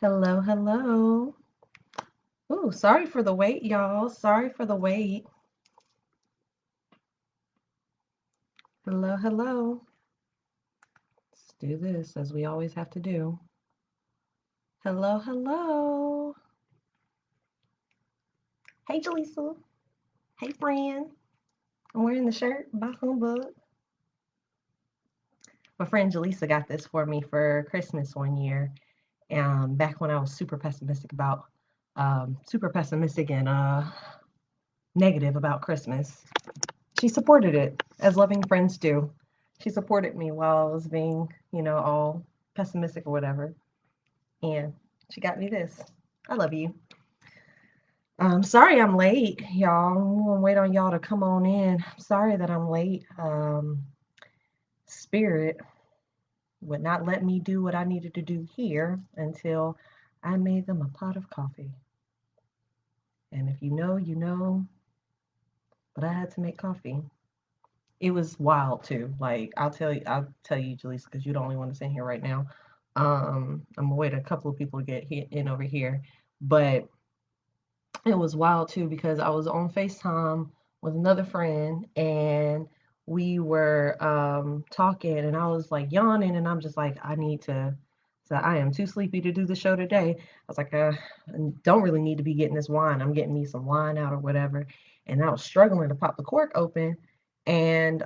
Hello, hello. Ooh, sorry for the wait, y'all. Sorry for the wait. Hello, hello. Let's do this as we always have to do. Hello, hello. Hey, Jaleesa. Hey, friend. I'm wearing the shirt by Humbug. My friend Jaleesa got this for me for Christmas one year. Back when I was super pessimistic and negative about Christmas. She supported it, as loving friends do. She supported me while I was being, all pessimistic or whatever. And she got me this. I love you. Sorry I'm late, y'all. I'm gonna wait on y'all to come on in. Sorry that I'm late. Spirit would not let me do what I needed to do here until I made them a pot of coffee. And if you know, you know, but I had to make coffee. It was wild too. Like I'll tell you, Jaleesa, because you're the only one that's in here right now. I'm gonna wait a couple of people to get in over here, but it was wild too because I was on FaceTime with another friend and we were talking and I was like yawning and I'm just like I need to. So I am too sleepy to do the show today. I was like, I don't really need to be getting this wine. I'm getting me some wine out or whatever. And I was struggling to pop the cork open. And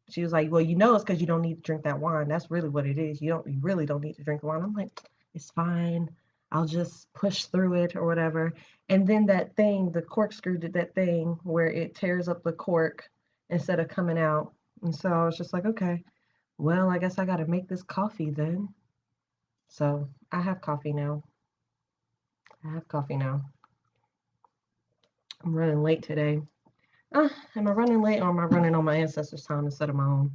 she was like, well, it's because you don't need to drink that wine. That's really what it is. You really don't need to drink the wine. I'm like, it's fine. I'll just push through it or whatever. And then that thing, the corkscrew did that thing where it tears up the cork instead of coming out. And so I was just like, okay, well, I guess I got to make this coffee then. So I have coffee now. I have coffee now. I'm running late today. Am I running late or am I running on my ancestors' time instead of my own?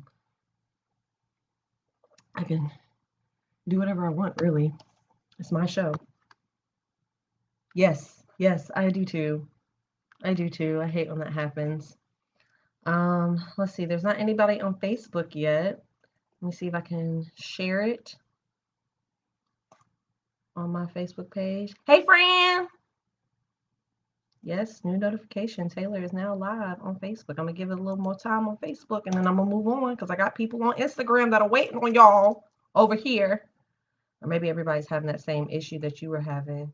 I can do whatever I want, really. It's my show. Yes, yes, I do too. I do too. I hate when that happens. Let's see. There's not anybody on Facebook yet. Let me see if I can share it on my Facebook page. Hey, friend! Yes, new notification. Taylor is now live on Facebook. I'm gonna give it a little more time on Facebook and then I'm gonna move on because I got people on Instagram that are waiting on y'all over here. Or maybe everybody's having that same issue that you were having.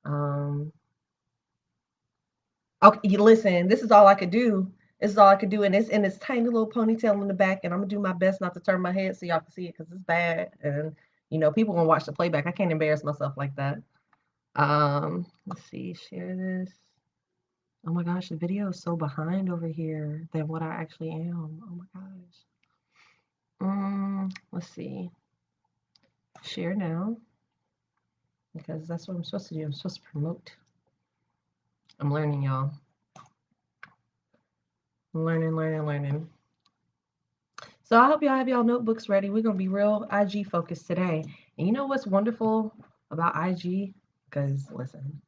Um, okay, you listen, this is all I could do. This is all I could do, and it's in this tiny little ponytail in the back, and I'm gonna do my best not to turn my head so y'all can see it because it's bad. And people gonna watch the playback. I can't embarrass myself like that. Let's see, share this. Oh my gosh, the video is so behind over here than what I actually am. Oh my gosh. Let's see. Share now because that's what I'm supposed to do. I'm supposed to promote. I'm learning, y'all. I'm learning. So I hope y'all have y'all notebooks ready. We're gonna be real IG focused today. And you know what's wonderful about IG? Because listen,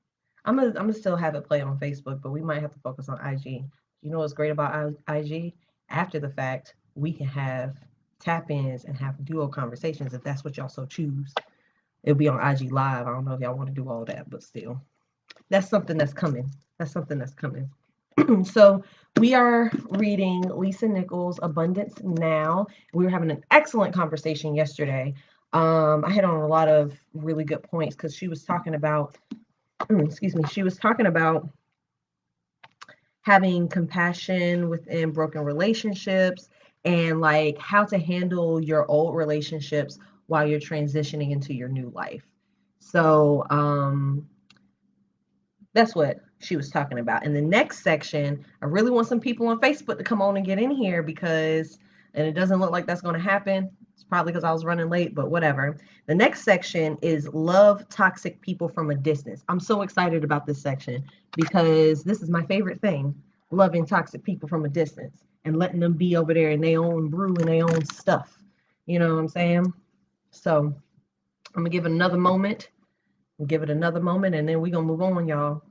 I'm gonna still have it play on Facebook, but we might have to focus on IG. You know what's great about IG? After the fact, we can have tap-ins and have duo conversations if that's what y'all so choose. It'll be on IG Live. I don't know if y'all want to do all that, but still, that's something that's coming. That's something that's coming. So we are reading Lisa Nichols' Abundance Now. We were having an excellent conversation yesterday. I hit on a lot of really good points because she was talking about, excuse me, she was talking about having compassion within broken relationships and like how to handle your old relationships while you're transitioning into your new life. So that's what she was talking about. In the next section, I really want some people on Facebook to come on and get in here because, and it doesn't look like that's going to happen. It's probably because I was running late, but whatever. The next section is love toxic people from a distance. I'm so excited about this section because this is my favorite thing, loving toxic people from a distance and letting them be over there in their own brew and their own stuff. You know what I'm saying? So I'm going to give it another moment. Give it another moment and then we're going to move on, y'all.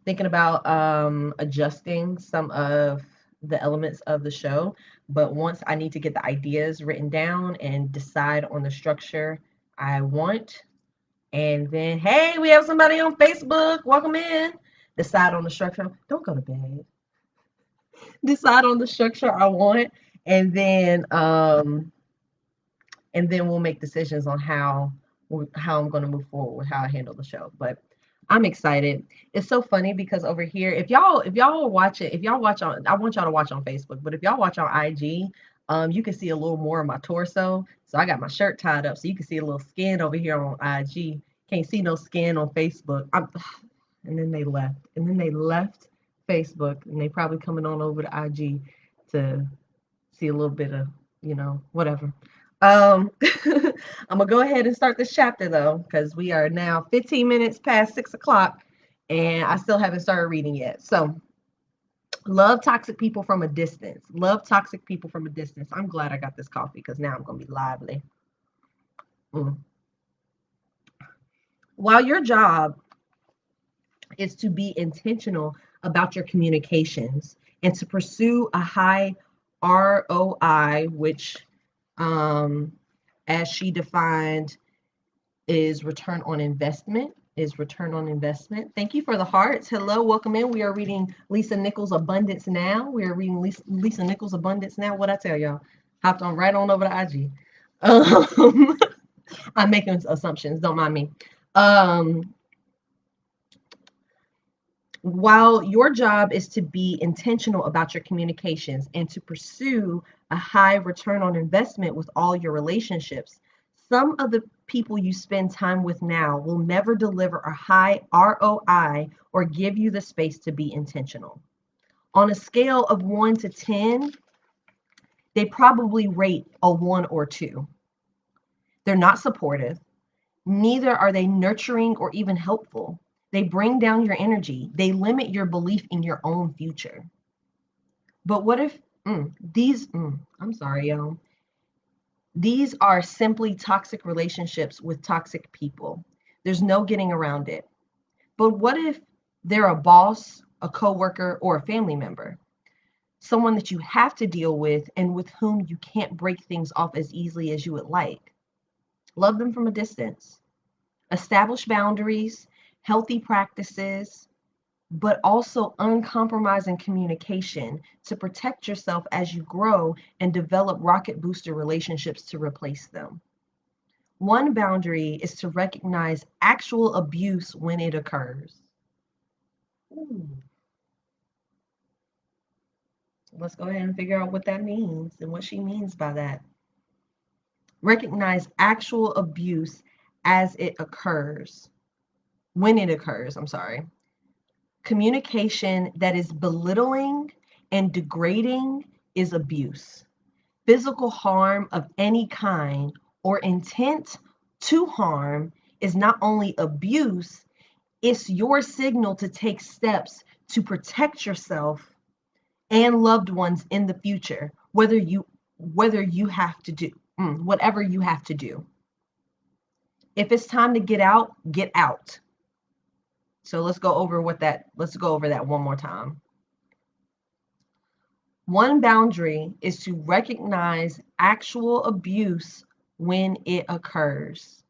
Thinking about adjusting some of the elements of the show, but once I need to get the ideas written down and decide on the structure, I want. And then, hey, we have somebody on Facebook. Welcome in. Decide on the structure. Don't go to bed. Decide on the structure I want, and then we'll make decisions on how I'm going to move forward with how I handle the show. But I'm excited. It's so funny because over here, if y'all watch it, if y'all watch on, I want y'all to watch on Facebook, but if y'all watch on IG, you can see a little more of my torso. So I got my shirt tied up, so you can see a little skin over here on IG. Can't see no skin on Facebook. And then they left, and then they left Facebook, and they probably coming on over to IG to see a little bit of, whatever. Um, I'm gonna go ahead and start this chapter though, because we are now 15 minutes past 6 o'clock, and I still haven't started reading yet. So, love toxic people from a distance. Love toxic people from a distance. I'm glad I got this coffee because now I'm gonna be lively. Mm. While your job is to be intentional about your communications and to pursue a high ROI, which, um, as she defined, is return on investment. Is return on investment. Thank you for the hearts. Hello, welcome in. We are reading Lisa Nichols' Abundance Now. We are reading Lisa Nichols' Abundance Now. What I tell y'all? Hopped on right on over to IG. I'm making assumptions. Don't mind me. Um, while your job is to be intentional about your communications and to pursue a high return on investment with all your relationships, some of the people you spend time with now will never deliver a high ROI or give you the space to be intentional. On a scale of 1 to 10, they probably rate a 1 or 2. They're not supportive. Neither are they nurturing or even helpful. They bring down your energy. They limit your belief in your own future. But what if I'm sorry, y'all. These are simply toxic relationships with toxic people. There's no getting around it. But what if they're a boss, a coworker, or a family member? Someone that you have to deal with and with whom you can't break things off as easily as you would like. Love them from a distance. Establish boundaries, healthy practices, but also uncompromising communication to protect yourself as you grow and develop rocket booster relationships to replace them. One boundary is to recognize actual abuse when it occurs. Ooh. Let's go ahead and figure out what that means and what she means by that. Recognize actual abuse as it occurs, when it occurs, I'm sorry. Communication that is belittling and degrading is abuse. Physical harm of any kind or intent to harm is not only abuse, it's your signal to take steps to protect yourself and loved ones in the future, whether you have to do whatever you have to do. If it's time to get out, get out. So let's go over that one more time. One boundary is to recognize actual abuse when it occurs.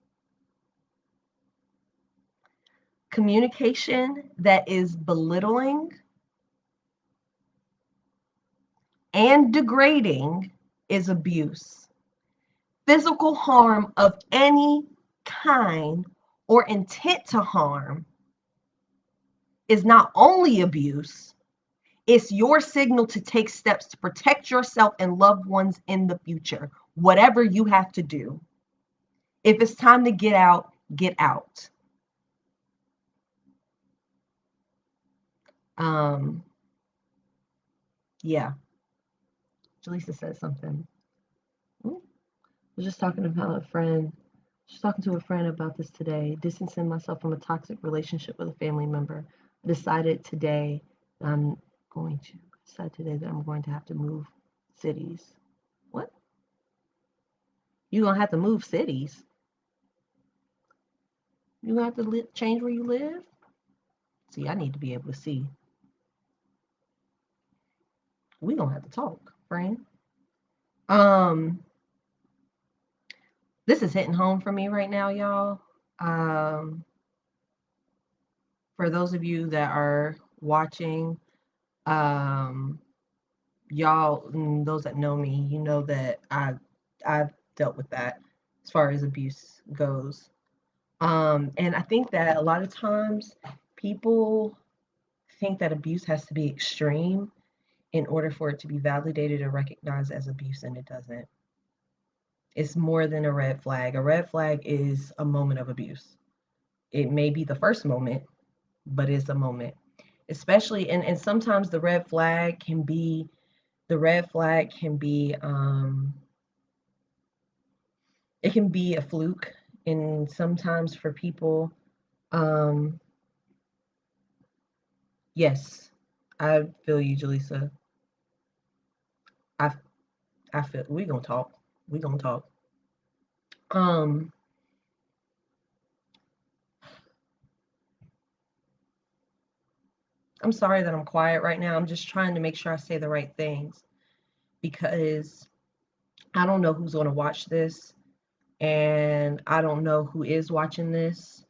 Communication that is belittling and degrading is abuse. Physical harm of any kind or intent to harm is not only abuse, it's your signal to take steps to protect yourself and loved ones in the future, whatever you have to do. If it's time to get out, get out. Yeah, Jaleesa said something. I was just talking about just talking to a friend about this today, distancing myself from a toxic relationship with a family member. I decided today that I'm going to have to move cities. What? You're going to have to move cities? You're going to have to change where you live? See, I need to be able to see. We're going to have to talk, friend. This is hitting home for me right now, y'all. Um, for those of you that are watching, um, y'all, those that know me, you know that I've dealt with that as far as abuse goes. And I think that a lot of times people think that abuse has to be extreme in order for it to be validated or recognized as abuse, and it doesn't. It's more than a red flag. A red flag is a moment of abuse. It may be the first moment, but it's a moment. Especially, and sometimes the red flag can be it can be a fluke, and sometimes for people, um yes, I feel you, Jaleesa. I I feel we gonna talk. We gonna talk. Um, I'm sorry that I'm quiet right now. I'm just trying to make sure I say the right things because I don't know who's gonna watch this, and I don't know who is watching this.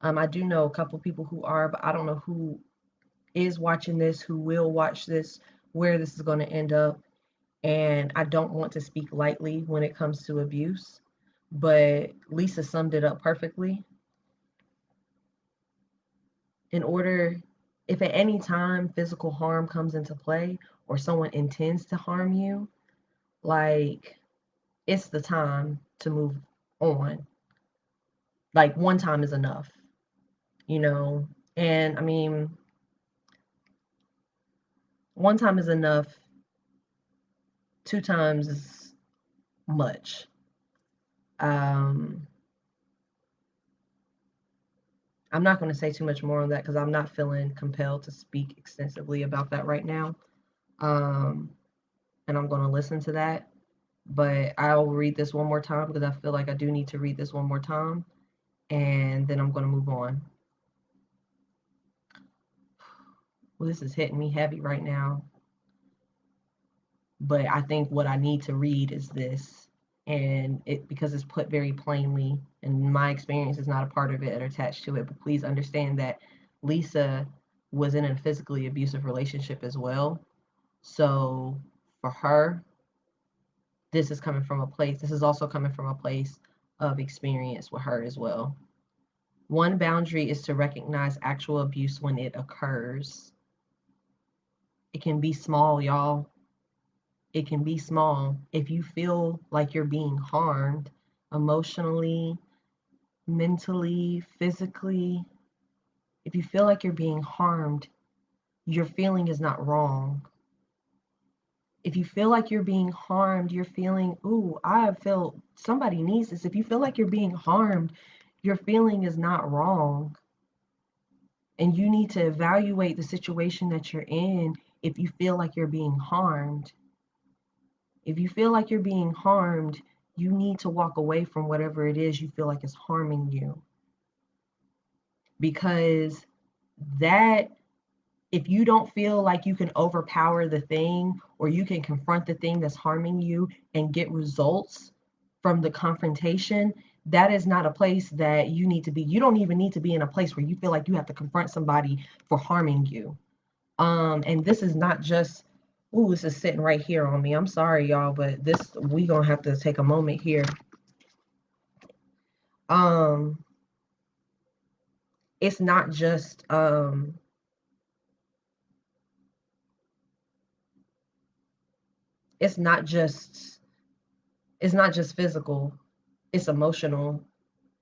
I do know a couple people who are, but I don't know who is watching this, who will watch this, where this is going to end up. And I don't want to speak lightly when it comes to abuse, but Lisa summed it up perfectly. In order, if at any time physical harm comes into play or someone intends to harm you, like it's the time to move on. Like one time is enough, you know? And I mean, one time is enough, two times is much. Um, I'm not going to say too much more on that because I'm not feeling compelled to speak extensively about that right now. Um, and I'm going to listen to that. But I'll read this one more time because I feel like I do need to read this one more time. And then I'm going to move on. Well, this is hitting me heavy right now. But I think what I need to read is this. And it because it's put very plainly, and my experience is not a part of it or attached to it. But please understand that Lisa was in a physically abusive relationship as well. So for her, this is also coming from a place of experience with her as well. One boundary is to recognize actual abuse when it occurs. It can be small, y'all. It can be small. If you feel like you're being harmed emotionally, mentally, physically, if you feel like you're being harmed, your feeling is not wrong. If you feel like you're being harmed, you're feeling, ooh, I feel somebody needs this. If you feel like you're being harmed, your feeling is not wrong. And you need to evaluate the situation that you're in if you feel like you're being harmed. If you feel like you're being harmed, you need to walk away from whatever it is you feel like is harming you. Because that if you don't feel like you can overpower the thing or you can confront the thing that's harming you and get results from the confrontation, that is not a place that you need to be. You don't even need to be in a place where you feel like you have to confront somebody for harming you. And this is not just, ooh, this is sitting right here on me. I'm sorry, y'all, but this we gonna have to take a moment here. Um, it's not just it's not just it's not just physical, it's emotional.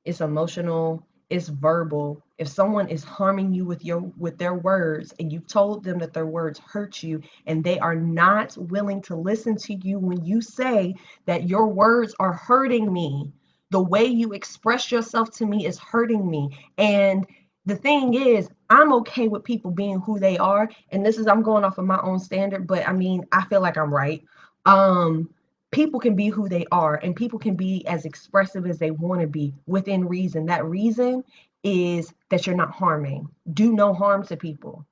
It's emotional, it's verbal. If someone is harming you with their words and you've told them that their words hurt you and they are not willing to listen to you when you say that your words are hurting me, the way you express yourself to me is hurting me. And the thing is, I'm okay with people being who they are, and this is I'm going off of my own standard, but I mean, I feel like I'm right. Um People can be who they are and people can be as expressive as they want to be within reason. That reason is that you're not harming. Do no harm to people.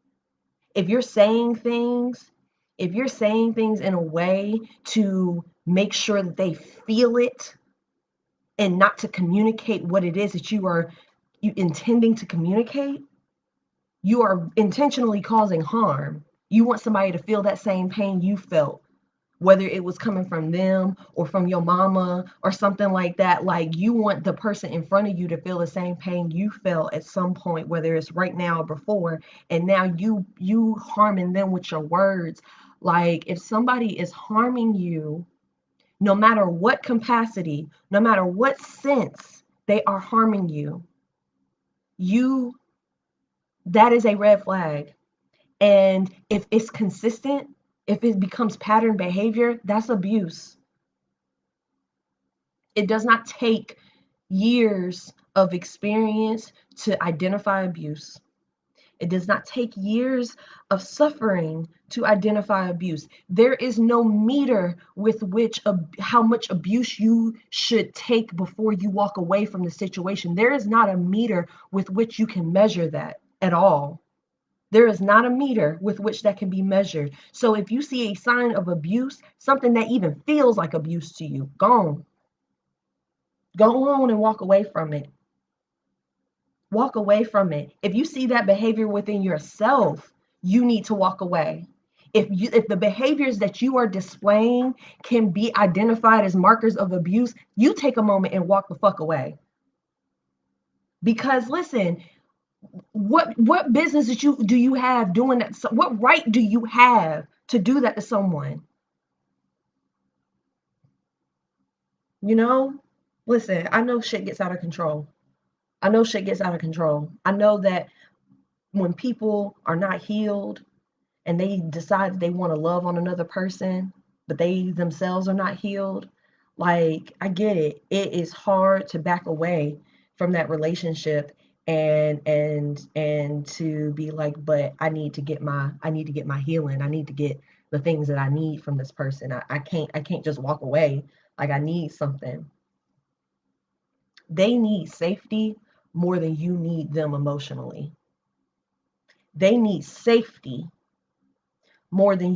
If you're saying things, if you're saying things in a way to make sure that they feel it, and not to communicate what it is that you intending to communicate, you are intentionally causing harm. You want somebody to feel that same pain you felt, whether it was coming from them or from your mama or something like that. Like, you want the person in front of you to feel the same pain you felt at some point, whether it's right now or before, and now you harming them with your words. Like, if somebody is harming you, no matter what capacity, no matter what sense they are harming you, you that is a red flag. And if it's consistent, if it becomes pattern behavior, that's abuse. It does not take years of experience to identify abuse. It does not take years of suffering to identify abuse. There is no meter with which how much abuse you should take before you walk away from the situation. There is not a meter with which you can measure that at all. There is not a meter with which that can be measured. So if you see a sign of abuse, something that even feels like abuse to you, go on and walk away from it. Walk away from it. If you see that behavior within yourself, you need to walk away. If the behaviors that you are displaying can be identified as markers of abuse, you take a moment and walk the fuck away. Because listen, what business do you have doing that? What right do you have to do that to someone? You know, listen, I know shit gets out of control. I know shit gets out of control. I know that when people are not healed and they decide they want to love on another person, but they themselves are not healed, like, I get it. It is hard to back away from that relationship and to be like, but I need to get my healing. I need to get the things that I need from this person. I can't just walk away. Like, I need something. They need safety more than you need them emotionally. They need safety more than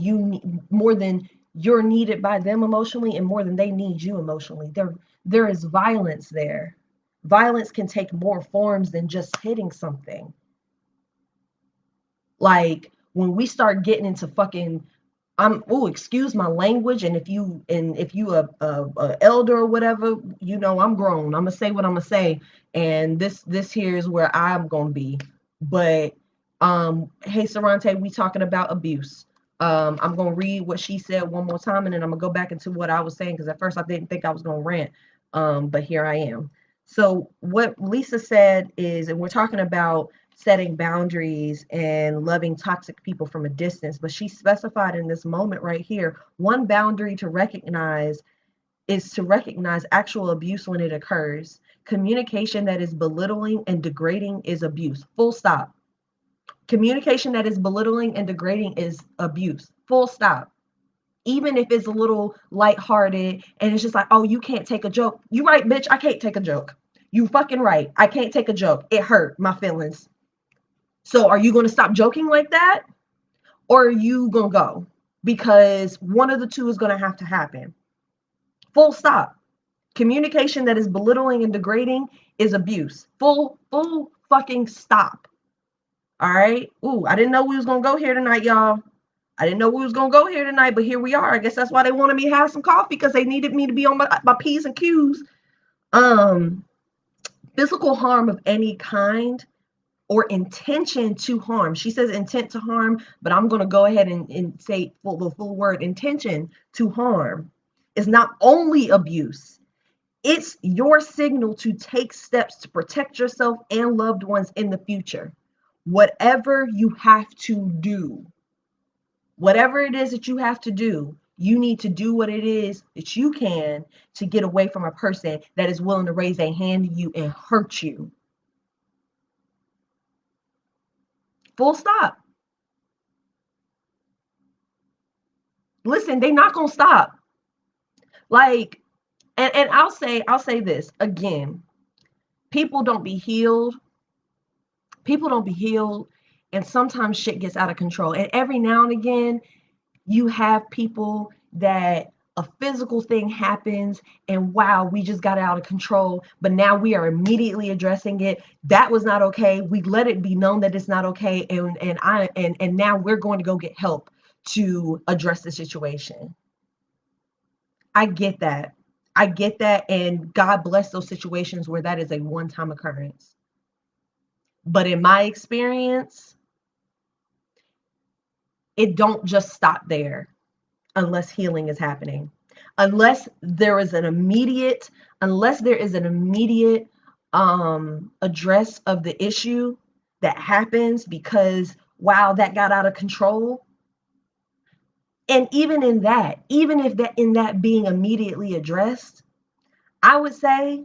you're needed by them emotionally, and more than they need you emotionally. There is violence there. Violence can take more forms than just hitting something. Like, when we start getting into fucking, excuse my language, and if you a elder or whatever, I'm grown. I'm gonna say what I'm gonna say, and this here is where I'm gonna be. But hey, Sarante, we talking about abuse. I'm gonna read what she said one more time, and then I'm gonna go back into what I was saying, because at first I didn't think I was gonna rant, but here I am. So what Lisa said is, and we're talking about setting boundaries and loving toxic people from a distance, but she specified in this moment right here, one boundary to recognize is to recognize actual abuse when it occurs. Communication that is belittling and degrading is abuse. Full stop. Communication that is belittling and degrading is abuse. Full stop. Even if it's a little lighthearted and it's just like, oh, you can't take a joke. You right, bitch, I can't take a joke. You fucking right. I can't take a joke. It hurt my feelings. So are you going to stop joking like that? Or are you going to go? Because one of the two is going to have to happen. Full stop. Communication that is belittling and degrading is abuse. Full fucking stop. All right. Ooh, I didn't know we was going to go here tonight, y'all. I didn't know we was going to go here tonight, but here we are. I guess that's why they wanted me to have some coffee, because they needed me to be on my P's and Q's. Physical harm of any kind or intention to harm. She says intent to harm, but I'm going to go ahead and say the full word, intention to harm, is not only abuse. It's your signal to take steps to protect yourself and loved ones in the future. Whatever you have to do, whatever it is that you have to do, you need to do what it is that you can to get away from a person that is willing to raise a hand to you and hurt you. Full stop. Listen, they not gonna stop. Like, and I'll say this again. People don't be healed. People don't be healed, and sometimes shit gets out of control. And every now and again, you have people that a physical thing happens and wow, we just got out of control, but now we are immediately addressing it. That was not okay. We let it be known that it's not okay, and now we're going to go get help to address the situation. I get that. I get that, and God bless those situations where that is a one-time occurrence. But in my experience, it don't just stop there unless healing is happening. Unless there is an immediate, unless there is an immediate address of the issue that happens because wow, that got out of control. And even in that, even if that in that being immediately addressed, I would say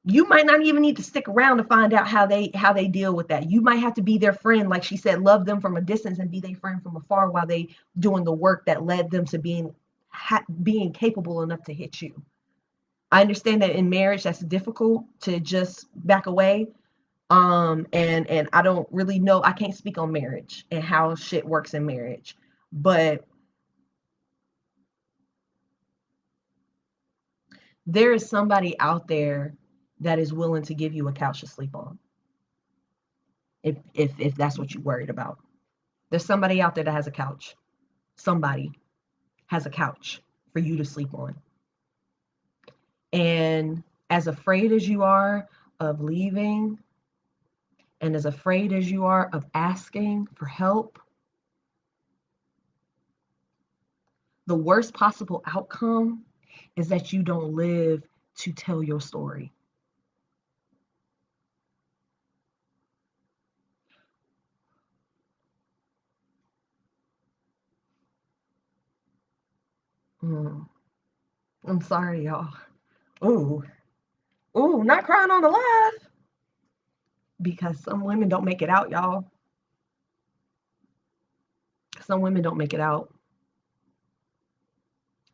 you might not even need to stick around to find out how they deal with that. You might have to be their friend, like she said, love them from a distance and be their friend from afar while they doing the work that led them to being capable enough to hit you. I understand that in marriage that's difficult to just back away. And I don't really know, I can't speak on marriage and how shit works in marriage, but there is somebody out there that is willing to give you a couch to sleep on, if that's what you're worried about. There's somebody out there that has a couch. Somebody has a couch for you to sleep on. And as afraid as you are of leaving, and as afraid as you are of asking for help, the worst possible outcome is that you don't live to tell your story. Mm, I'm sorry, y'all. Ooh, ooh, not crying on the live because some women don't make it out, y'all. Some women don't make it out.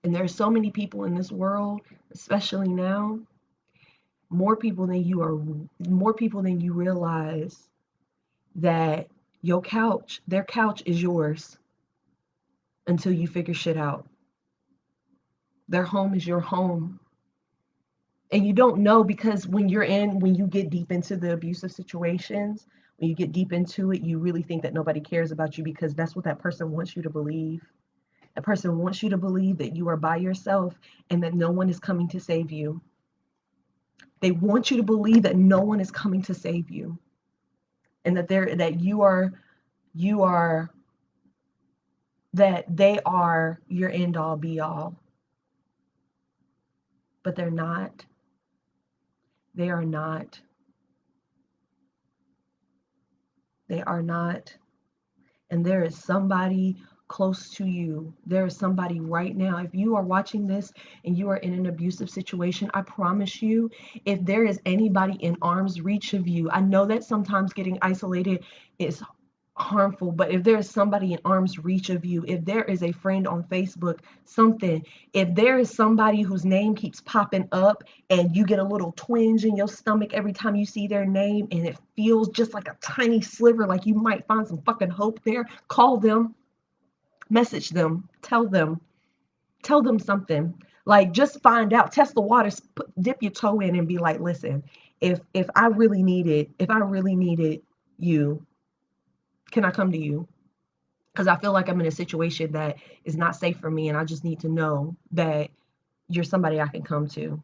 And there's so many people in this world, especially now, more people than you realize that their couch is yours until you figure shit out. Their home is your home. And you don't know because when you get deep into the abusive situations, when you get deep into it, you really think that nobody cares about you because that's what that person wants you to believe. That person wants you to believe that you are by yourself and that no one is coming to save you. They want you to believe that no one is coming to save you and that you are that they are your end all be all. But they're not. They are not. They are not. And there is somebody close to you. There is somebody right now. If you are watching this and you are in an abusive situation, I promise you, if there is anybody in arm's reach of you, I know that sometimes getting isolated is harmful, but if there is somebody in arm's reach of you, if there is a friend on Facebook, something, if there is somebody whose name keeps popping up and you get a little twinge in your stomach every time you see their name and it feels just like a tiny sliver, like you might find some fucking hope there, call them, message them, tell them something. Like just find out, test the waters, dip your toe in and be like, listen, if I really needed you, can I come to you? Because I feel like I'm in a situation that is not safe for me, and I just need to know that you're somebody I can come to.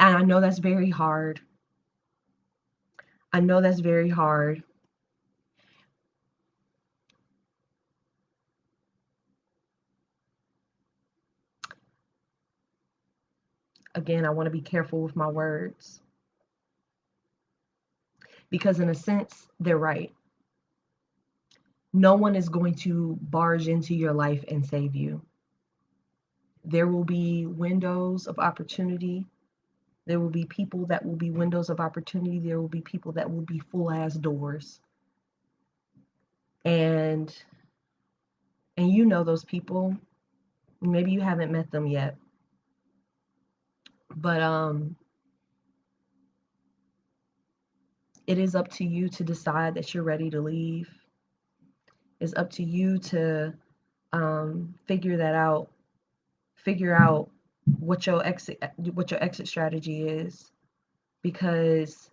And I know that's very hard. I know that's very hard. Again, I want to be careful with my words because, in a sense, they're right. No one is going to barge into your life and save you. There will be windows of opportunity. There will be people that will be windows of opportunity. There will be people that will be full ass doors. And you know those people. Maybe you haven't met them yet. But it is up to you to decide that you're ready to leave. It's up to you to Figure that out. Figure out what your exit strategy is, because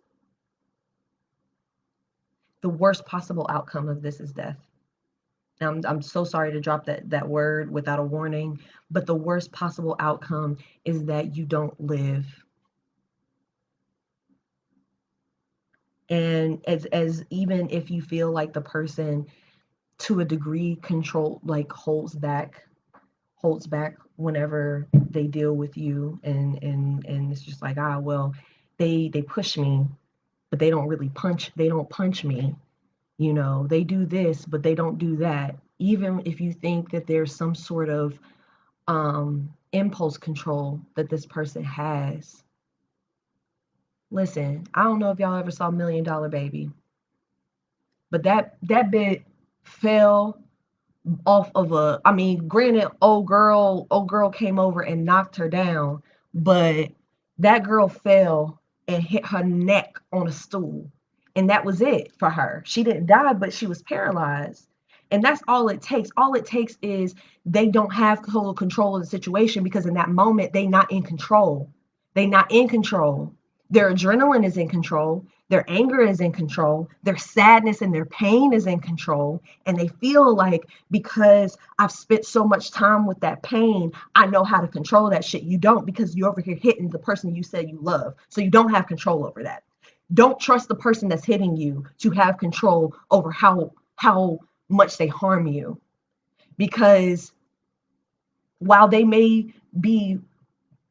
the worst possible outcome of this is death. I'm so sorry to drop that word without a warning, but the worst possible outcome is that you don't live. And as even if you feel like the person to a degree control, like holds back whenever they deal with you, and it's just like, well, they push me, but they don't punch me, they do this but they don't do that. Even if you think that there's some sort of impulse control that this person has, listen, I don't know if y'all ever saw $1 Million Baby, but that bit fell off of I mean, granted, old girl came over and knocked her down, but that girl fell and hit her neck on a stool. And that was it for her. She didn't die, but she was paralyzed. And that's all it takes. All it takes is they don't have total control of the situation, because in that moment, they not in control. They not in control. Their adrenaline is in control. Their anger is in control. Their sadness and their pain is in control. And they feel like, because I've spent so much time with that pain, I know how to control that shit. You don't, because you're over here hitting the person you said you love. So you don't have control over that. Don't trust the person that's hitting you to have control over how much they harm you. Because while they may be,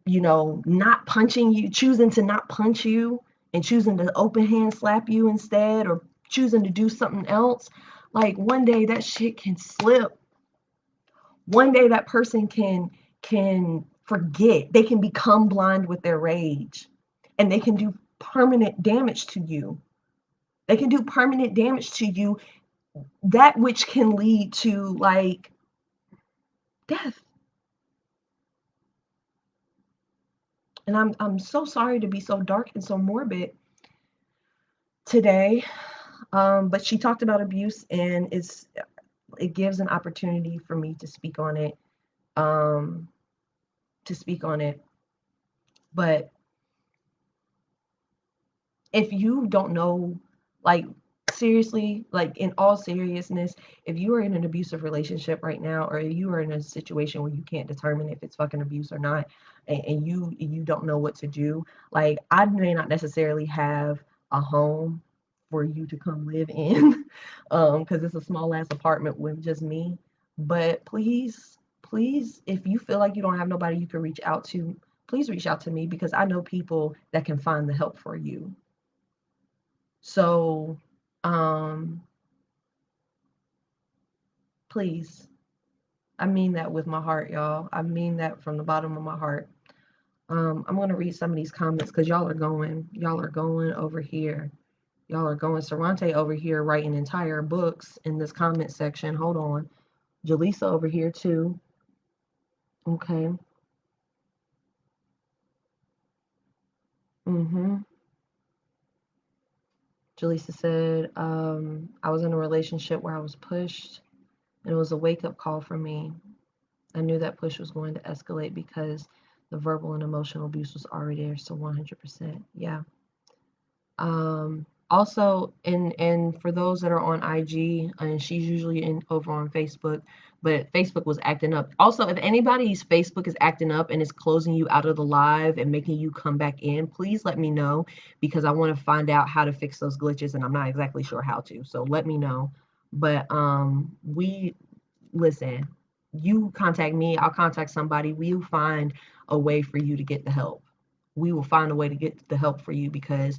not punching you, choosing to not punch you and choosing to open hand slap you instead, or choosing to do something else, like one day that shit can slip. One day that person can forget. They can become blind with their rage, and they can do permanent damage to you. They can do permanent damage to you, that which can lead to like death. And I'm so sorry to be so dark and so morbid today. But she talked about abuse, and it gives an opportunity for me to speak on it. Um, to speak on it. But if you don't know, like, seriously, like, in all seriousness, if you are in an abusive relationship right now, or you are in a situation where you can't determine if it's fucking abuse or not, and you don't know what to do, like, I may not necessarily have a home for you to come live in, because it's a small ass apartment with just me. But please, if you feel like you don't have nobody you can reach out to, please reach out to me, because I know people that can find the help for you. So, please, I mean that with my heart, y'all. I mean that from the bottom of my heart. I'm gonna read some of these comments, because y'all are going over here. Y'all are going. Sarante over here writing entire books in this comment section. Hold on. Jaleesa over here too. Okay. Mm-hmm. Jaleesa said, I was in a relationship where I was pushed, and it was a wake-up call for me. I knew that push was going to escalate, because the verbal and emotional abuse was already there. So 100%. Yeah. Also, and for those that are on IG, and she's usually over on Facebook, but Facebook was acting up. Also, if anybody's Facebook is acting up and is closing you out of the live and making you come back in, please let me know, because I want to find out how to fix those glitches, and I'm not exactly sure how to. So let me know. But we listen, you contact me, I'll contact somebody. We'll find a way for you to get the help. We will find a way to get the help for you, because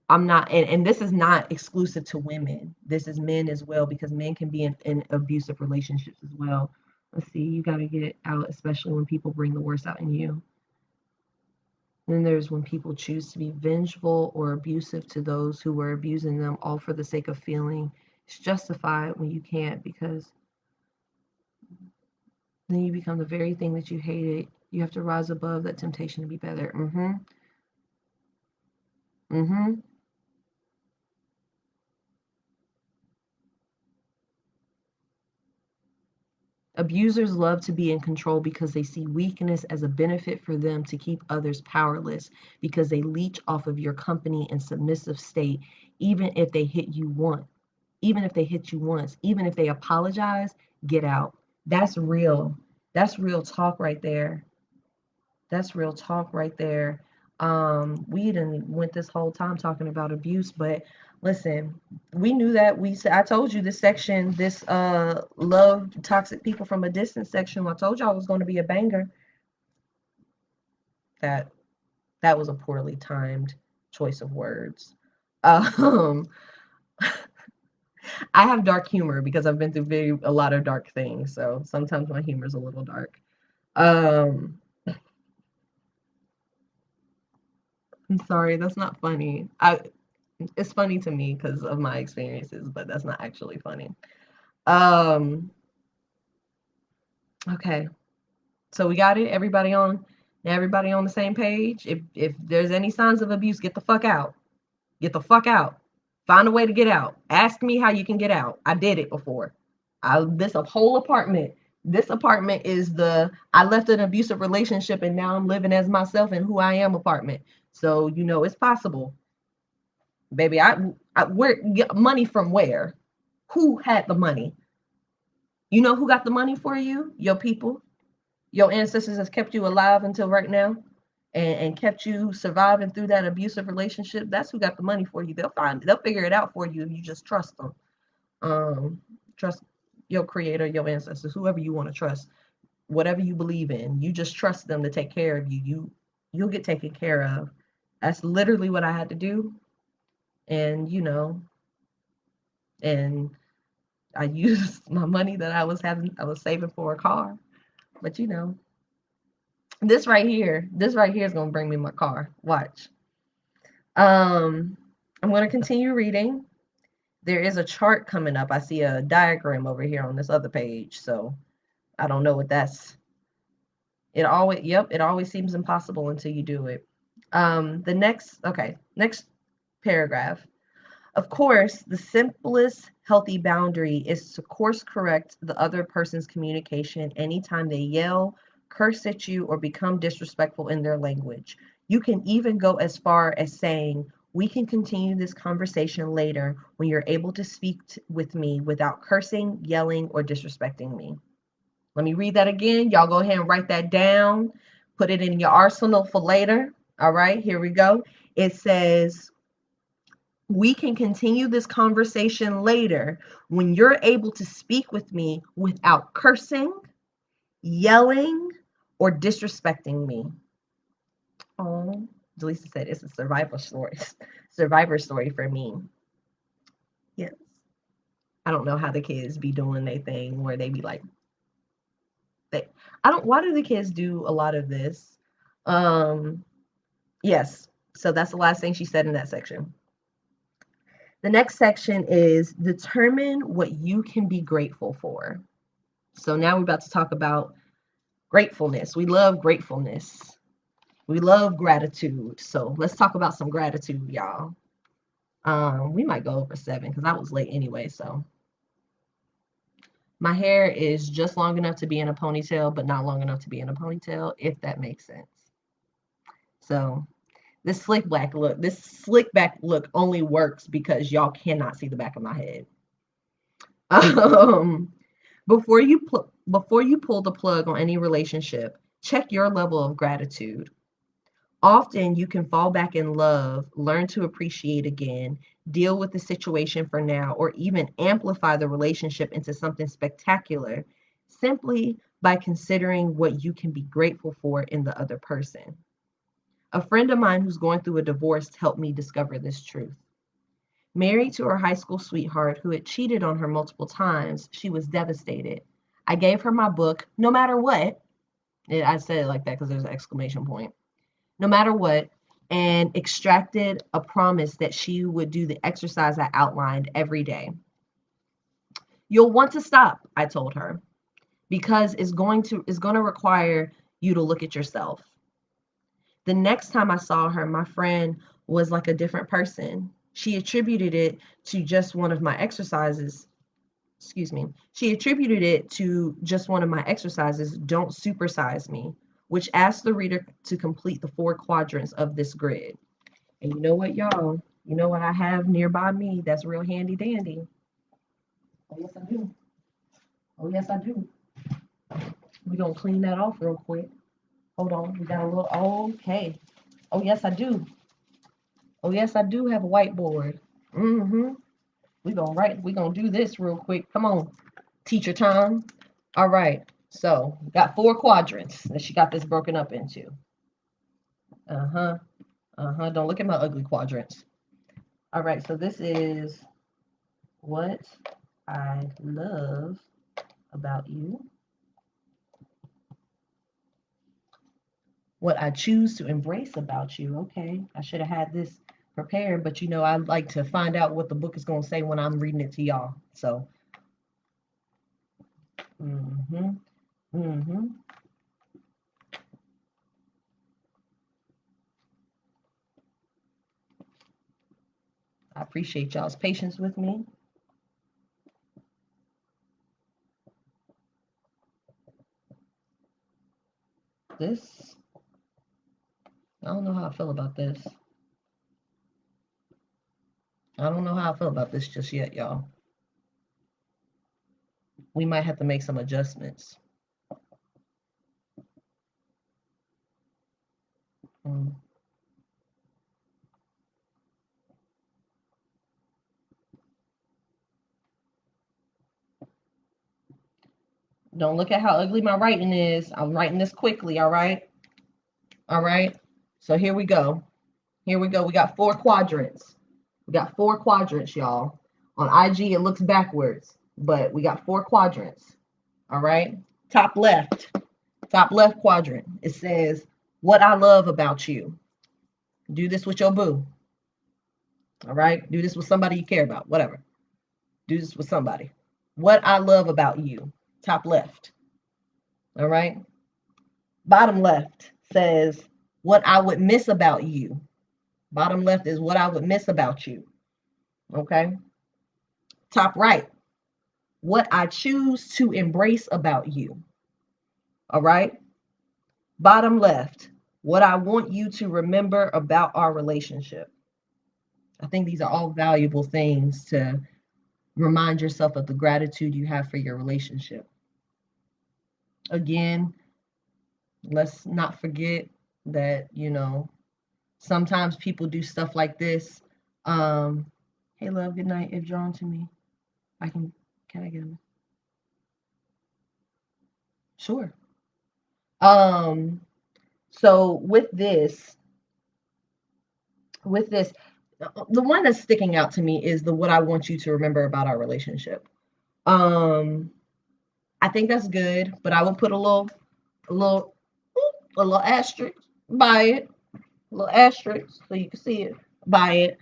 I'm not, and this is not exclusive to women. This is men as well, because men can be in abusive relationships as well. Let's see, you got to get it out, especially when people bring the worst out in you. And then there's when people choose to be vengeful or abusive to those who were abusing them, all for the sake of feeling it's justified when you can't, because then you become the very thing that you hated. You have to rise above that temptation to be better. Mm-hmm. Mm-hmm. Abusers love to be in control because they see weakness as a benefit for them to keep others powerless, because they leech off of your company and submissive state, even if they hit you once, even if they apologize, get out. That's real. That's real talk right there. That's real talk right there. We done went this whole time talking about abuse, but listen, we knew that. I told you this section, this love toxic people from a distance section. I told y'all it was going to be a banger. That that was a poorly timed choice of words. Um, I have dark humor because I've been through a lot of dark things, so sometimes my humor is a little dark. Um, I'm sorry, that's not funny. It's funny to me because of my experiences, but that's not actually funny. Um, okay. So we got it. Everybody on the same page. If there's any signs of abuse, get the fuck out. Get the fuck out. Find a way to get out. Ask me how you can get out. I did it before. This a whole apartment. This apartment is I left an abusive relationship and now I'm living as myself and who I am apartment. So it's possible. Baby, where money from where? Who had the money? You know who got the money for you? Your people. Your ancestors has kept you alive until right now and kept you surviving through that abusive relationship. That's who got the money for you. They'll figure it out for you if you just trust them. Trust your creator, your ancestors, whoever you want to trust, whatever you believe in. You just trust them to take care of you. You'll get taken care of. That's literally what I had to do. And and I used my money that I was saving for a car. But this right here is gonna bring me my car. Watch. I'm gonna continue reading. There is a chart coming up. I see a diagram over here on this other page. So I don't know what that's. It always seems impossible until you do it. Next paragraph. Of course, the simplest healthy boundary is to course correct the other person's communication anytime they yell, curse at you, or become disrespectful in their language. You can even go as far as saying, "We can continue this conversation later when you're able to speak with me without cursing, yelling, or disrespecting me." Let me read that again. Y'all go ahead and write that down. Put it in your arsenal for later. All right, here we go. It says, we can continue this conversation later when you're able to speak with me without cursing, yelling, or disrespecting me. Oh, Delisa said it's a survival story. Survivor story for me. Yes. I don't know how the kids be doing their thing where they be like, they I don't why do the kids do a lot of this? Um, yes. So that's the last thing she said in that section. The next section is determine what you can be grateful for. So now we're about to talk about gratefulness. We love gratefulness. We love gratitude. So let's talk about some gratitude, y'all. We might go over 7 because I was late anyway. So my hair is just long enough to be in a ponytail, but not long enough to be in a ponytail, if that makes sense. So this slick back look only works because y'all cannot see the back of my head. Um, before you pull the plug on any relationship, check your level of gratitude. Often you can fall back in love, learn to appreciate again, deal with the situation for now, or even amplify the relationship into something spectacular simply by considering what you can be grateful for in the other person. A friend of mine who's going through a divorce helped me discover this truth. Married to her high school sweetheart who had cheated on her multiple times, she was devastated. I gave her my book, No Matter What. I said it like that because there's an exclamation point. No matter what, and extracted a promise that she would do the exercise I outlined every day. You'll want to stop, I told her, because it's going to require you to look at yourself. The next time I saw her, my friend was like a different person. She attributed it to just one of my exercises. excuse me, she attributed it to just one of my exercises, Don't Supersize Me, which asks the reader to complete the 4 quadrants of this grid. And you know what, y'all? You know what I have nearby me that's real handy dandy? Oh, yes, I do. Oh, yes, I do. We're going to clean that off real quick. Hold on. We got a little, okay. Oh, yes, I do. Oh, yes, I do have a whiteboard. Mm-hmm. We're going to do this real quick. Come on, teacher time. All right. So, got 4 quadrants that she got this broken up into. Uh-huh. Uh-huh. Don't look at my ugly quadrants. All right. So, this is what I love about you. What I choose to embrace about you. Okay. I should have had this prepared, but you know, I like to find out what the book is going to say when I'm reading it to y'all. So, mm-hmm. Mm-hmm. I appreciate y'all's patience with me. This, I don't know how I feel about this. I don't know how I feel about this just yet, y'all. We might have to make some adjustments. Mm. Don't look at how ugly my writing is. I'm writing this quickly, all right? All right. So here we go. Here we go. We got 4 quadrants. We got 4 quadrants, y'all. On IG, it looks backwards, but we got 4 quadrants. All right. Top left quadrant. It says, What I love about you. Do this with your boo. All right. Do this with somebody you care about. Whatever. Do this with somebody. What I love about you. Top left. All right. Bottom left says, What I would miss about you. Bottom left is what I would miss about you. Okay. Top right, what I choose to embrace about you. All right. Bottom left, what I want you to remember about our relationship. I think these are all valuable things to remind yourself of the gratitude you have for your relationship. Again, let's not forget that, you know, sometimes people do stuff like this. Hey, love, good night. If drawn to me, can I get him? Sure. Um, so with this, the one that's sticking out to me is the what I want you to remember about our relationship. Um, I think that's good, but I would put a little, a little asterisk by it, a little asterisk so you can see it by it,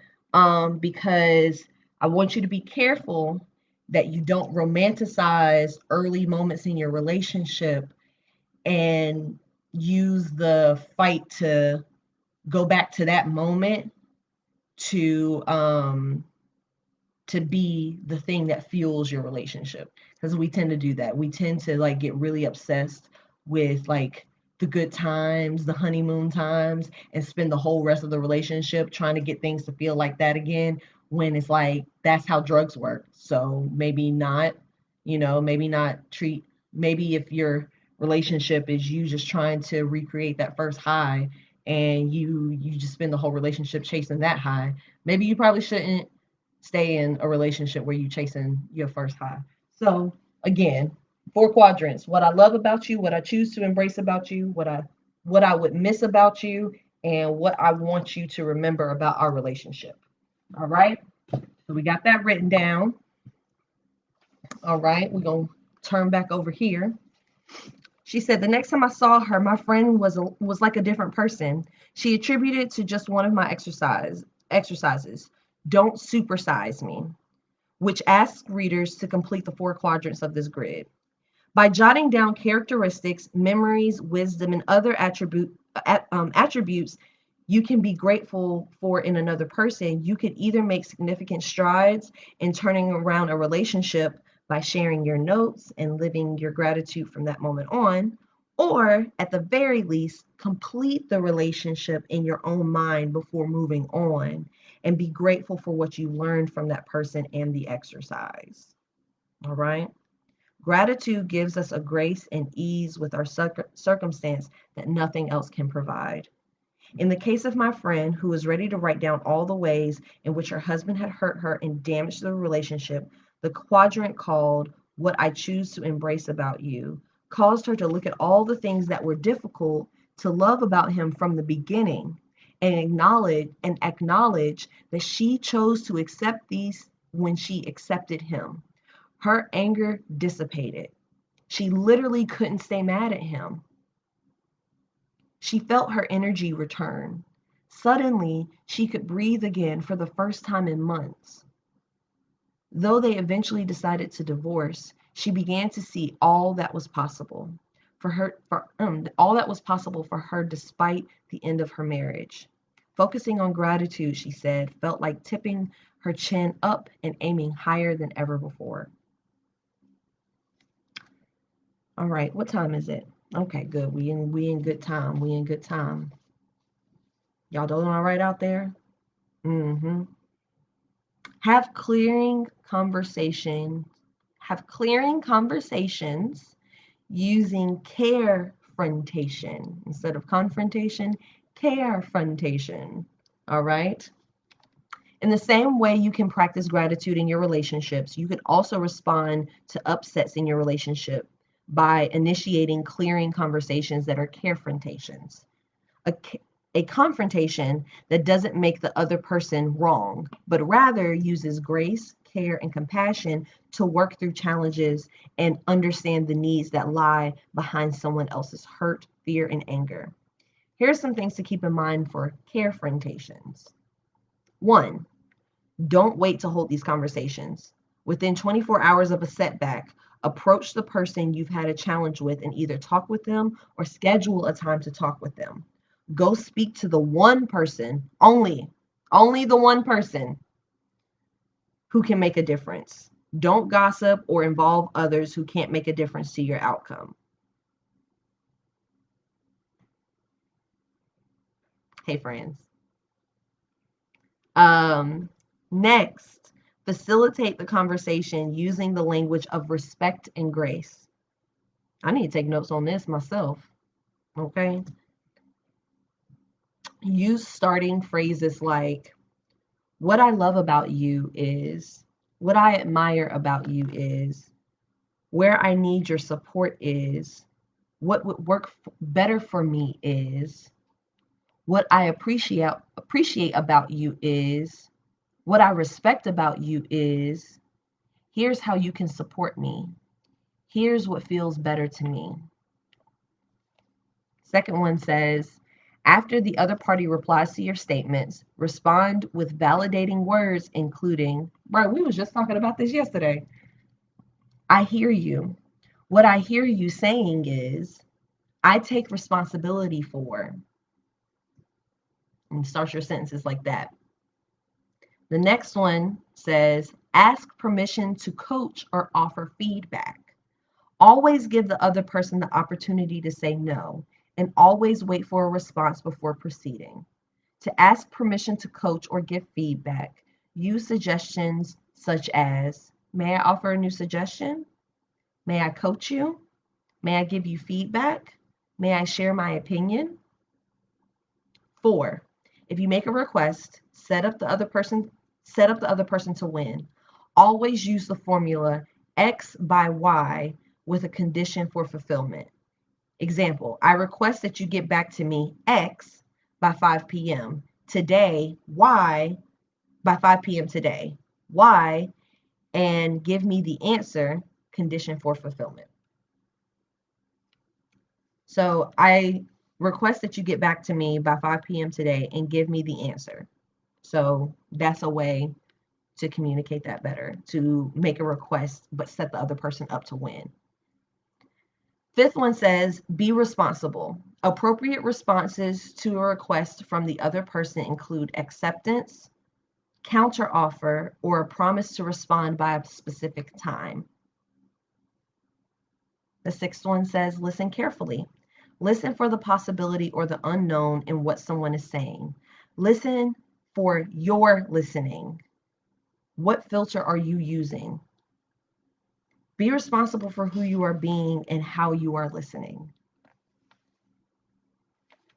because I want you to be careful that you don't romanticize early moments in your relationship and use the fight to go back to that moment to be the thing that fuels your relationship, because we tend to do that. We tend to like get really obsessed with like the good times, the honeymoon times, and spend the whole rest of the relationship trying to get things to feel like that again, when it's like that's how drugs work. So maybe not, you know, maybe not treat, maybe if your relationship is you just trying to recreate that first high and you just spend the whole relationship chasing that high, maybe you probably shouldn't stay in a relationship where you chasing your first high. So again, 4 quadrants: what I love about you, what I choose to embrace about you, what I would miss about you, and what I want you to remember about our relationship. All right. So we got that written down. All right. We're gonna turn back over here. She said the next time I saw her, my friend was like a different person. She attributed it to just one of my exercises. Don't supersize me, which asks readers to complete the 4 quadrants of this grid. By jotting down characteristics, memories, wisdom, and other attributes you can be grateful for in another person, you could either make significant strides in turning around a relationship by sharing your notes and living your gratitude from that moment on, or at the very least, complete the relationship in your own mind before moving on and be grateful for what you learned from that person and the exercise. All right. Gratitude gives us a grace and ease with our circumstance that nothing else can provide. In the case of my friend who was ready to write down all the ways in which her husband had hurt her and damaged the relationship, the quadrant called What I Choose to Embrace About You caused her to look at all the things that were difficult to love about him from the beginning and acknowledge that she chose to accept these when she accepted him. Her anger dissipated. She literally couldn't stay mad at him. She felt her energy return. Suddenly, she could breathe again for the first time in months. Though they eventually decided to divorce, she began to see all that was possible all that was possible for her despite the end of her marriage. Focusing on gratitude, she said, felt like tipping her chin up and aiming higher than ever before. All right, what time is it? Okay, good. We in good time. We in good time. Y'all doing all right out there? Mm-hmm. Have clearing conversation. Have clearing conversations using carefrontation instead of confrontation. Carefrontation. All right. In the same way you can practice gratitude in your relationships, you can also respond to upsets in your relationship by initiating clearing conversations that are carefrontations. A, a confrontation that doesn't make the other person wrong, but rather uses grace, care, and compassion to work through challenges and understand the needs that lie behind someone else's hurt, fear, and anger. Here are some things to keep in mind for carefrontations. One, don't wait to hold these conversations. Within 24 hours of a setback, approach the person you've had a challenge with and either talk with them or schedule a time to talk with them. Go speak to the one person, only the one person who can make a difference. Don't gossip or involve others who can't make a difference to your outcome. Hey, friends. Next, facilitate the conversation using the language of respect and grace. I need to take notes on this myself. Okay. Use starting phrases like, what I love about you is, what I admire about you is, where I need your support is, what would work better for me is, what I appreciate about you is, what I respect about you is, here's how you can support me. Here's what feels better to me. Second one says, after the other party replies to your statements, respond with validating words, including, bro, we was just talking about this yesterday. I hear you. What I hear you saying is, I take responsibility for. And start your sentences like that. The next one says, ask permission to coach or offer feedback. Always give the other person the opportunity to say no, and always wait for a response before proceeding. To ask permission to coach or give feedback, use suggestions such as, may I offer a new suggestion? May I coach you? May I give you feedback? May I share my opinion? 4, if you make a request, set up the other person to win. Always use the formula X by Y with a condition for fulfillment. Example, I request that you get back to me X by 5 p.m. today, Y by 5 p.m. today, Y, and give me the answer, condition for fulfillment. So I request that you get back to me by 5 p.m. today and give me the answer. So that's a way to communicate that better, to make a request, but set the other person up to win. 5th one says, be responsible. Appropriate responses to a request from the other person include acceptance, counteroffer, or a promise to respond by a specific time. The sixth one says, listen carefully. Listen for the possibility or the unknown in what someone is saying. Listen for your listening. What filter are you using? Be responsible for who you are being and how you are listening.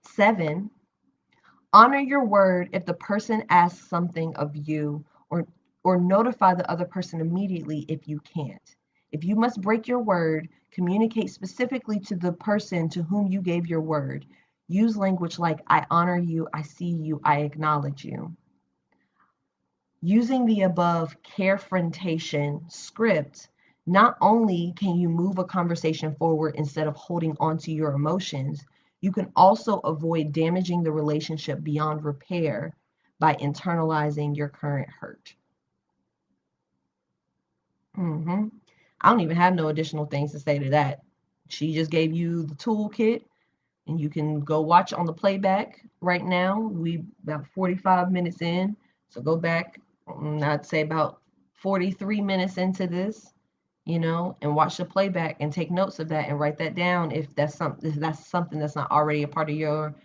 7, honor your word if the person asks something of you, or notify the other person immediately if you can't. If you must break your word, communicate specifically to the person to whom you gave your word. Use language like, I honor you, I see you, I acknowledge you. Using the above carefrontation script, not only can you move a conversation forward instead of holding on to your emotions, you can also avoid damaging the relationship beyond repair by internalizing your current hurt. I don't even have no additional things to say to that. She just gave you the toolkit, and you can go watch on the playback right now. We about 45 minutes in, so go back. I'd say about 43 minutes into this, and watch the playback and take notes of that and write that down if that's something that's not already a part of your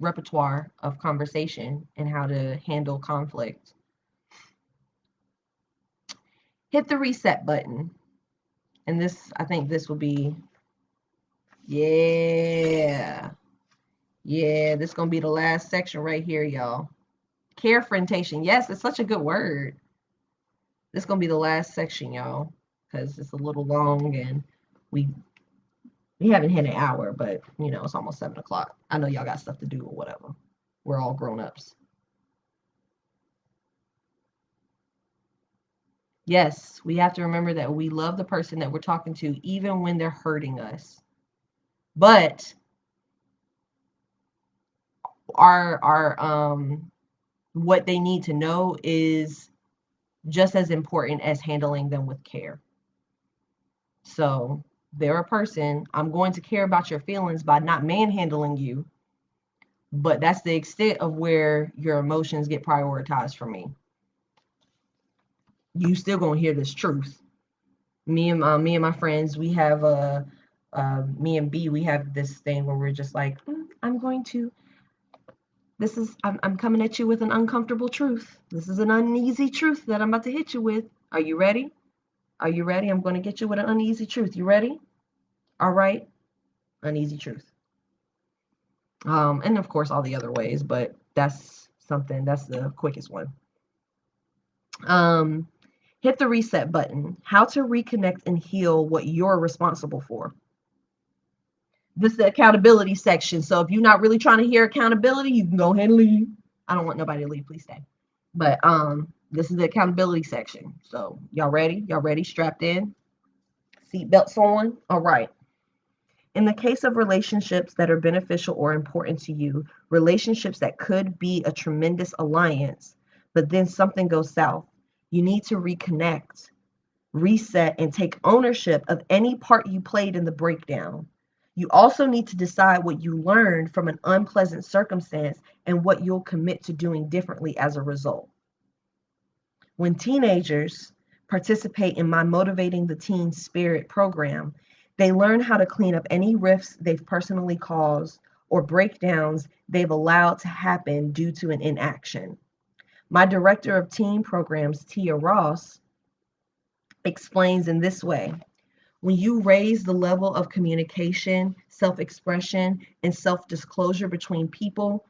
repertoire of conversation and how to handle conflict. Hit the reset button. And I think this will be, yeah, this is going to be the last section right here, y'all. Carefrontation. Yes, it's such a good word. This is going to be the last section, y'all, because it's a little long and we haven't hit an hour, but, it's almost 7 o'clock. I know y'all got stuff to do or whatever. We're all grown-ups. Yes, we have to remember that we love the person that we're talking to, even when they're hurting us. But our what they need to know is just as important as handling them with care. So they're a person. I'm going to care about your feelings by not manhandling you, but that's the extent of where your emotions get prioritized for me. You still gonna hear this truth. Me and my friends, we have me and B, we have this thing where we're just like, I'm coming at you with an uncomfortable truth. This is an uneasy truth that I'm about to hit you with. Are you ready? Are you ready? I'm going to get you with an uneasy truth. You ready? All right. Uneasy truth. And of course, all the other ways, but that's the quickest one. Hit the reset button. How to reconnect and heal what you're responsible for. This is the accountability section. So if you're not really trying to hear accountability, you can go ahead and leave. I don't want nobody to leave. Please stay. But this is the accountability section. So y'all ready? Y'all ready? Strapped in? Seatbelts on? All right. In the case of relationships that are beneficial or important to you, relationships that could be a tremendous alliance, but then something goes south, you need to reconnect, reset, and take ownership of any part you played in the breakdown. You also need to decide what you learned from an unpleasant circumstance and what you'll commit to doing differently as a result. When teenagers participate in my Motivating the Teen Spirit program, they learn how to clean up any rifts they've personally caused or breakdowns they've allowed to happen due to an inaction. My director of teen programs, Tia Ross, explains in this way. When you raise the level of communication, self-expression, and self-disclosure between people,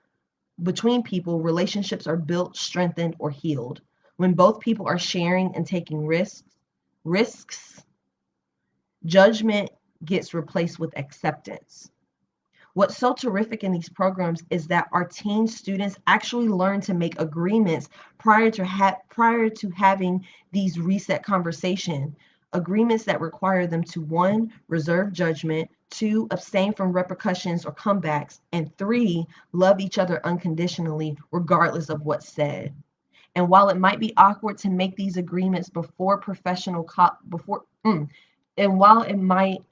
relationships are built, strengthened, or healed. When both people are sharing and taking risks, judgment gets replaced with acceptance. What's so terrific in these programs is that our teen students actually learn to make agreements prior to having these reset conversations. Agreements that require them to 1, reserve judgment, 2, abstain from repercussions or comebacks, and 3, love each other unconditionally regardless of what's said. And while it might be awkward to make these agreements before and while it might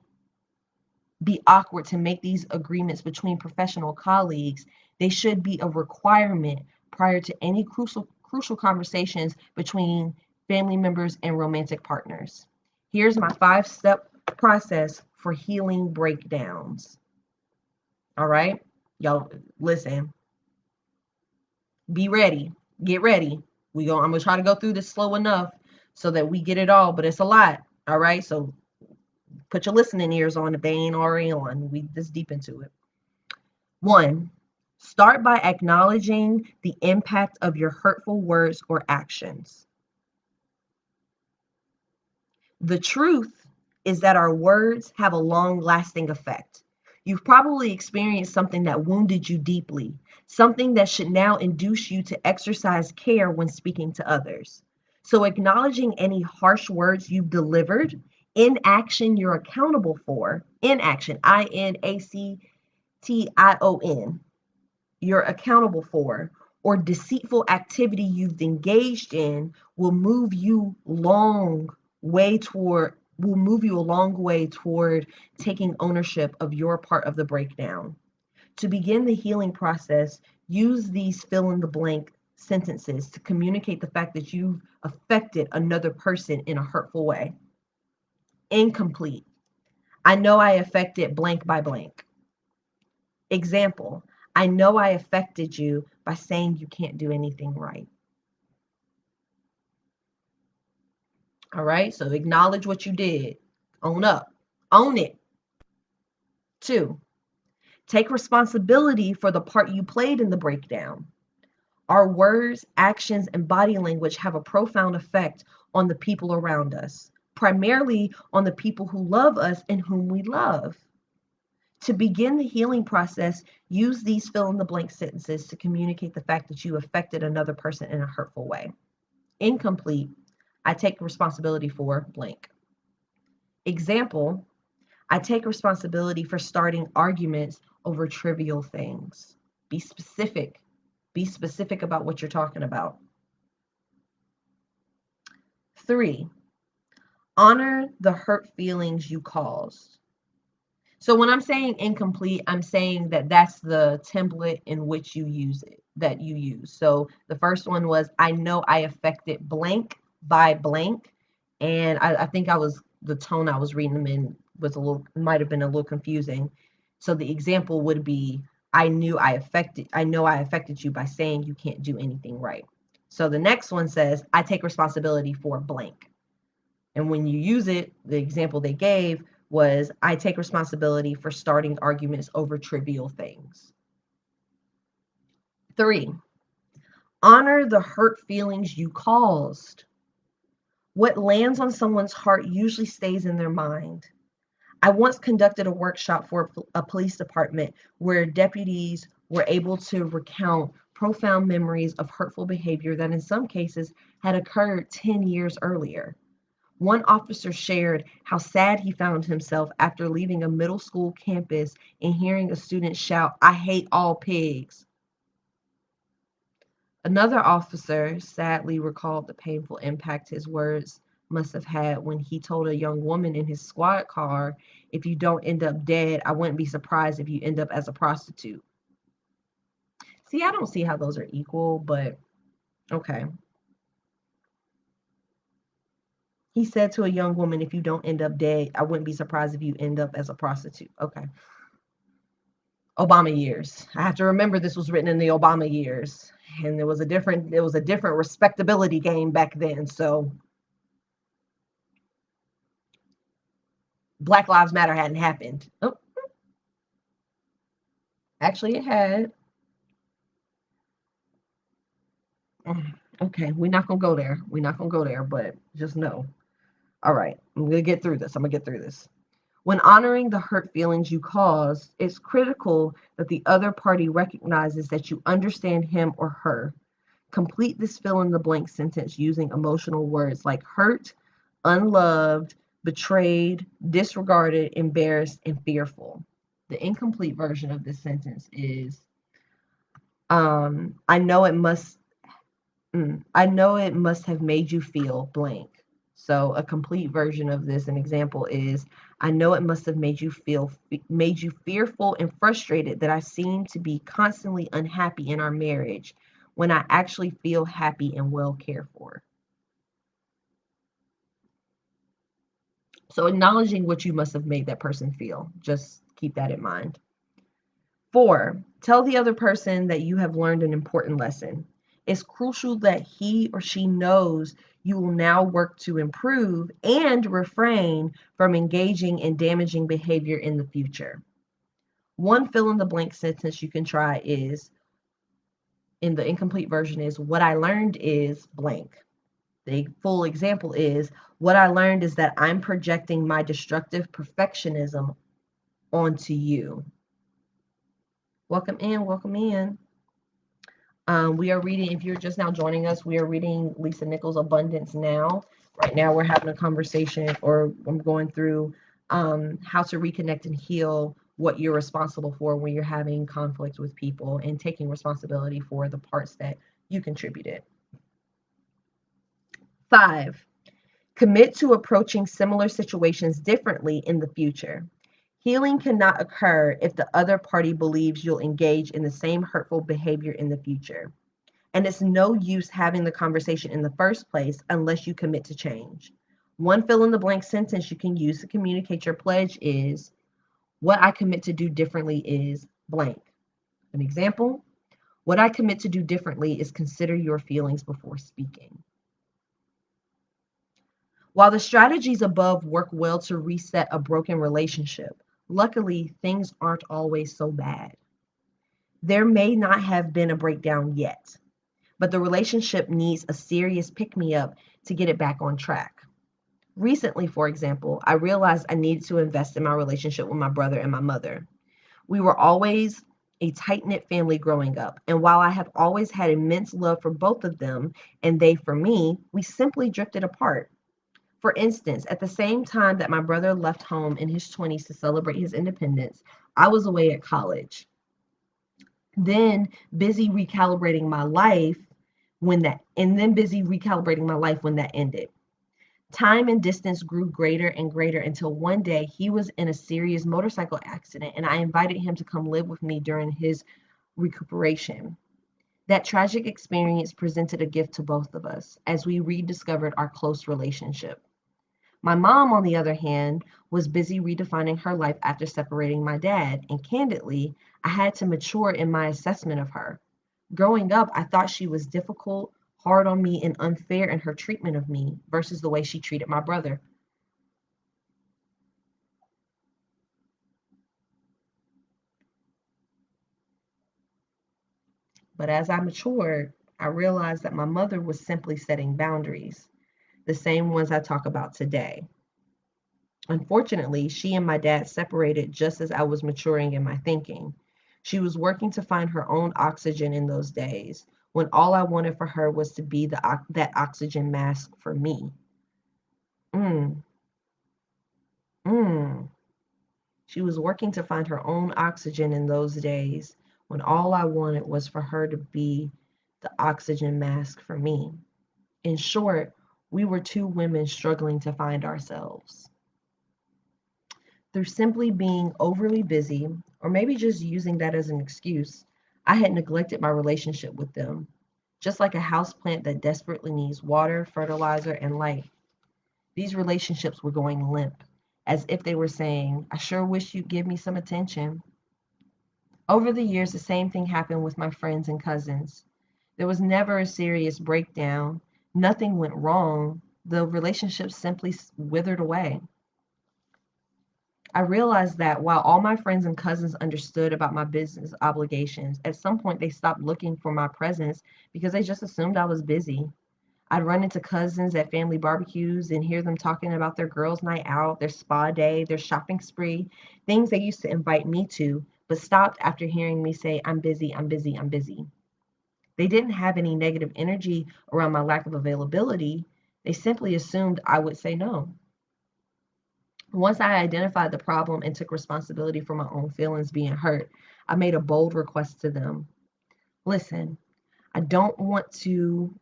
be awkward to make these agreements between professional colleagues, they should be a requirement prior to any crucial conversations between family members and romantic partners. Here's my 5-step process for healing breakdowns. All right? Y'all, listen. Be ready. Get ready. I'm going to try to go through this slow enough so that we get it all, but it's a lot. All right? So put your listening ears on if they ain't already on. We this deep into it. 1, start by acknowledging the impact of your hurtful words or actions. The truth is that our words have a long-lasting effect. You've probably experienced something that wounded you deeply, something that should now induce you to exercise care when speaking to others. So acknowledging any harsh words you've delivered, inaction you're accountable for, inaction, INACTION, you're accountable for, or deceitful activity you've engaged in will move you a long way toward taking ownership of your part of the breakdown. To begin the healing process, use these fill in the blank sentences to communicate the fact that you've affected another person in a hurtful way. Incomplete. I know I affected blank by blank. Example, I know I affected you by saying you can't do anything right. All right, so acknowledge what you did. Own up. Own it. 2, take responsibility for the part you played in the breakdown. Our words, actions, and body language have a profound effect on the people around us, primarily on the people who love us and whom we love. To begin the healing process, use these fill in the blank sentences to communicate the fact that you affected another person in a hurtful way. Incomplete. I take responsibility for blank. Example, I take responsibility for starting arguments over trivial things. Be specific. Be specific about what you're talking about. 3, honor the hurt feelings you caused. So when I'm saying incomplete, I'm saying that that's the template in which you use it, that you use. So the first one was, I know I affected blank by blank. And I think the tone I was reading them in might have been a little confusing. So the example would be, I know I affected you by saying you can't do anything right. So the next one says, I take responsibility for blank. And when you use it, the example they gave was, I take responsibility for starting arguments over trivial things. 3, honor the hurt feelings you caused. What lands on someone's heart usually stays in their mind. I once conducted a workshop for a police department where deputies were able to recount profound memories of hurtful behavior that in some cases had occurred 10 years earlier. One officer shared how sad he found himself after leaving a middle school campus and hearing a student shout, I hate all pigs. Another officer sadly recalled the painful impact his words must have had when he told a young woman in his squad car, if you don't end up dead, I wouldn't be surprised if you end up as a prostitute. See, I don't see how those are equal, but okay. He said to a young woman, if you don't end up dead, I wouldn't be surprised if you end up as a prostitute. Okay. Obama years. I have to remember this was written in the Obama years. And it was a different respectability game back then. So Black Lives Matter hadn't happened. Oh, actually it had. Okay, we're not gonna go there. We're not gonna go there, but just know. All right, I'm gonna get through this. When honoring the hurt feelings you caused, it's critical that the other party recognizes that you understand him or her. Complete this fill in the blank sentence using emotional words like hurt, unloved, betrayed, disregarded, embarrassed, and fearful. The incomplete version of this sentence is, I know it must have made you feel blank. So a complete version of this, an example is, I know it must have made you fearful and frustrated that I seem to be constantly unhappy in our marriage when I actually feel happy and well cared for. So acknowledging what you must have made that person feel. Just keep that in mind. 4, tell the other person that you have learned an important lesson. It's crucial that he or she knows you will now work to improve and refrain from engaging in damaging behavior in the future. One fill in the blank sentence you can try is, in the incomplete version, is what I learned is blank. The full example is, what I learned is that I'm projecting my destructive perfectionism onto you. Welcome in, welcome in. We are reading, if you're just now joining us, we are reading Lisa Nichols' Abundance Now. Right now we're having a conversation, or I'm going through how to reconnect and heal what you're responsible for when you're having conflict with people and taking responsibility for the parts that you contributed. 5, commit to approaching similar situations differently in the future. Healing cannot occur if the other party believes you'll engage in the same hurtful behavior in the future. And it's no use having the conversation in the first place unless you commit to change. One fill in the blank sentence you can use to communicate your pledge is, what I commit to do differently is blank. An example, what I commit to do differently is consider your feelings before speaking. While the strategies above work well to reset a broken relationship, luckily things aren't always so bad. There may not have been a breakdown yet, but the relationship needs a serious pick-me-up to get it back on track. Recently, for example, I realized I needed to invest in my relationship with my brother and my mother. We were always a tight-knit family growing up, and while I have always had immense love for both of them and they for me, we simply drifted apart. For instance, at the same time that my brother left home in his 20s to celebrate his independence, I was away at college. Then busy recalibrating my life busy recalibrating my life when that ended. Time and distance grew greater and greater until one day he was in a serious motorcycle accident and I invited him to come live with me during his recuperation. That tragic experience presented a gift to both of us as we rediscovered our close relationship. My mom, on the other hand, was busy redefining her life after separating my dad, and candidly, I had to mature in my assessment of her. Growing up, I thought she was difficult, hard on me, and unfair in her treatment of me versus the way she treated my brother. But as I matured, I realized that my mother was simply setting boundaries, the same ones I talk about today. Unfortunately, she and my dad separated just as I was maturing in my thinking. She was working to find her own oxygen in those days, when all I wanted for her was to be that oxygen mask for me. Mm, mm. She was working to find her own oxygen in those days, when all I wanted was for her to be the oxygen mask for me. In short, we were two women struggling to find ourselves. Through simply being overly busy, or maybe just using that as an excuse, I had neglected my relationship with them, just like a houseplant that desperately needs water, fertilizer, and light. These relationships were going limp, as if they were saying, I sure wish you'd give me some attention. Over the years, the same thing happened with my friends and cousins. There was never a serious breakdown. Nothing went wrong. The relationship simply withered away. I realized that while all my friends and cousins understood about my business obligations, at some point they stopped looking for my presence because they just assumed I was busy. I'd run into cousins at family barbecues and hear them talking about their girls' night out, their spa day, their shopping spree, things they used to invite me to, but stopped after hearing me say, I'm busy, I'm busy, I'm busy. They didn't have any negative energy around my lack of availability. They simply assumed I would say no. Once I identified the problem and took responsibility for my own feelings being hurt, I made a bold request to them. Listen, I don't want to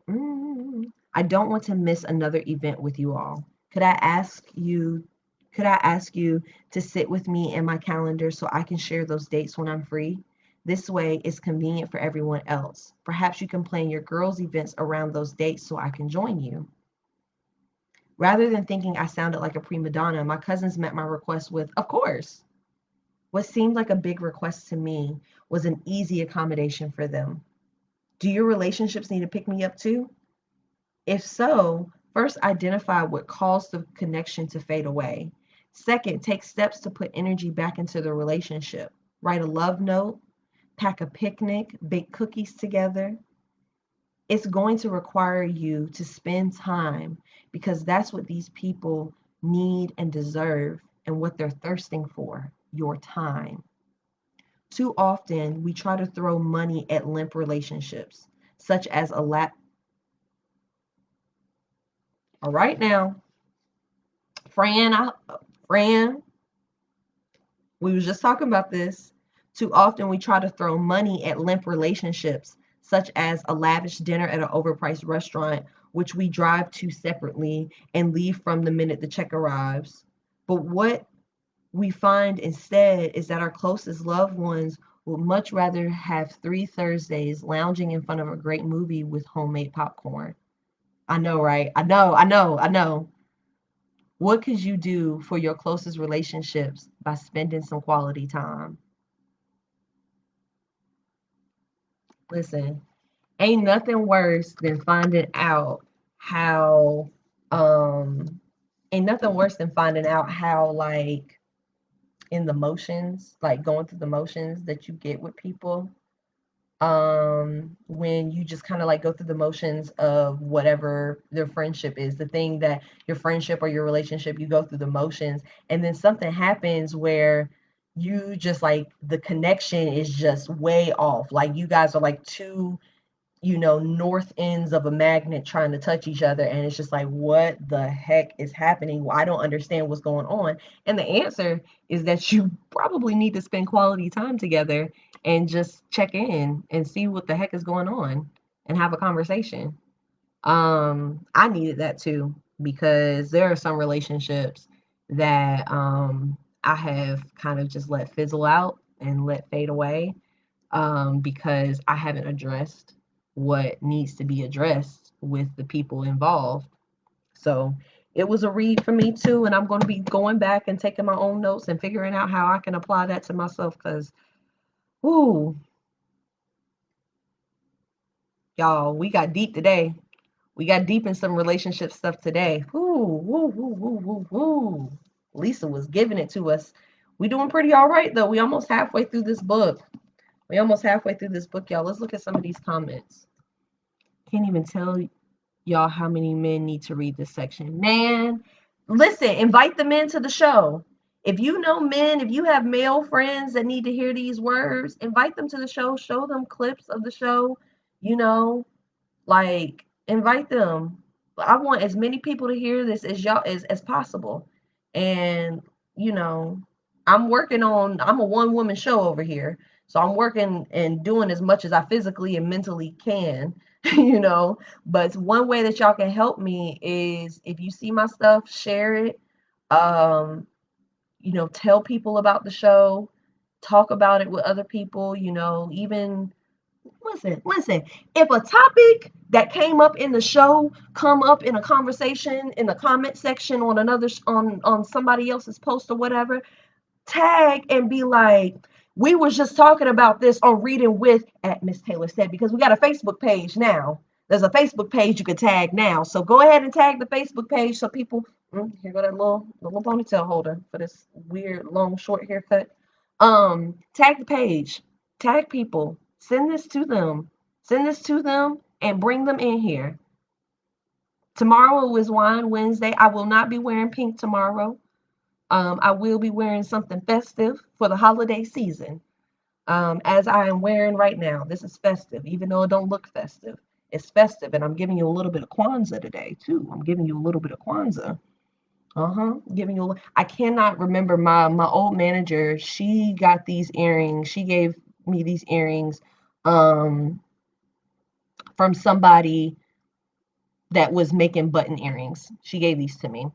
I don't want to miss another event with you all. Could I ask you could I ask you to sit with me in my calendar so I can share those dates when I'm free? This way it's convenient for everyone else. Perhaps you can plan your girls' events around those dates so I can join you. Rather than thinking I sounded like a prima donna, my cousins met my request with, of course. What seemed like a big request to me was an easy accommodation for them. Do your relationships need to pick me up too? If so, first identify what caused the connection to fade away. Second, take steps to put energy back into the relationship. Write a love note, pack a picnic, bake cookies together. It's going to require you to spend time because that's what these people need and deserve and what they're thirsting for, your time. Too often, we try to throw money at limp relationships, such as a lap. All right now, Fran, Fran, we was just talking about this. Too often, we try to throw money at limp relationships, such as a lavish dinner at an overpriced restaurant, which we drive to separately and leave from the minute the check arrives. But what we find instead is that our closest loved ones would much rather have 3 Thursdays lounging in front of a great movie with homemade popcorn. I know, right? I know. What could you do for your closest relationships by spending some quality time? Listen, ain't nothing worse than finding out how, um, ain't nothing worse than finding out how, like, in the motions, like going through the motions that you get with people, when you just kind of like go through the motions of whatever their friendship is, the thing that your friendship or your relationship, you go through the motions, and then something happens where you just like the connection is just way off. Like you guys are like two, north ends of a magnet trying to touch each other. And it's just like, what the heck is happening? Well, I don't understand what's going on. And the answer is that you probably need to spend quality time together and just check in and see what the heck is going on and have a conversation. I needed that too, because there are some relationships that I have kind of just let fizzle out and let fade away, because I haven't addressed what needs to be addressed with the people involved. So it was a read for me too, and I'm going to be going back and taking my own notes and figuring out how I can apply that to myself. Because, ooh, y'all, we got deep today. We got deep in some relationship stuff today. Ooh, woo, woo, woo, woo, woo. Lisa was giving it to us. We doing pretty all right though. We almost halfway through this book. Y'all. Let's look at some of these comments. Can't even tell y'all how many men need to read this section. Man, listen, invite the men to the show. If you know men, if you have male friends that need to hear these words, invite them to the show. Show them clips of the show. You know, like invite them. I want as many people to hear this as y'all as possible. And you know, I'm a one woman show over here. So I'm working and doing as much as I physically and mentally can, you know. But one way that y'all can help me is if you see my stuff, share it. Um, tell people about the show, talk about it with other people, even listen. If a topic that came up in the show come up in a conversation in the comment section on on somebody else's post or whatever, tag and be like, we was just talking about this on Reading With at Miss Taylor Said, because we got a Facebook page now. There's a Facebook page you can tag now. So go ahead and tag the Facebook page so people, here go that little ponytail holder for this weird long short haircut. Tag the page, tag people, send this to them and bring them in here. Tomorrow is Wine Wednesday. I will not be wearing pink tomorrow. I will be wearing something festive for the holiday season, as I am wearing right now. This is festive, even though it don't look festive. It's festive, and I'm giving you a little bit of Kwanzaa today too. I'm giving you a little bit of Kwanzaa. Giving you. I cannot remember my old manager. She got these earrings. She gave me these earrings, um, from somebody that was making button earrings. She gave these to me.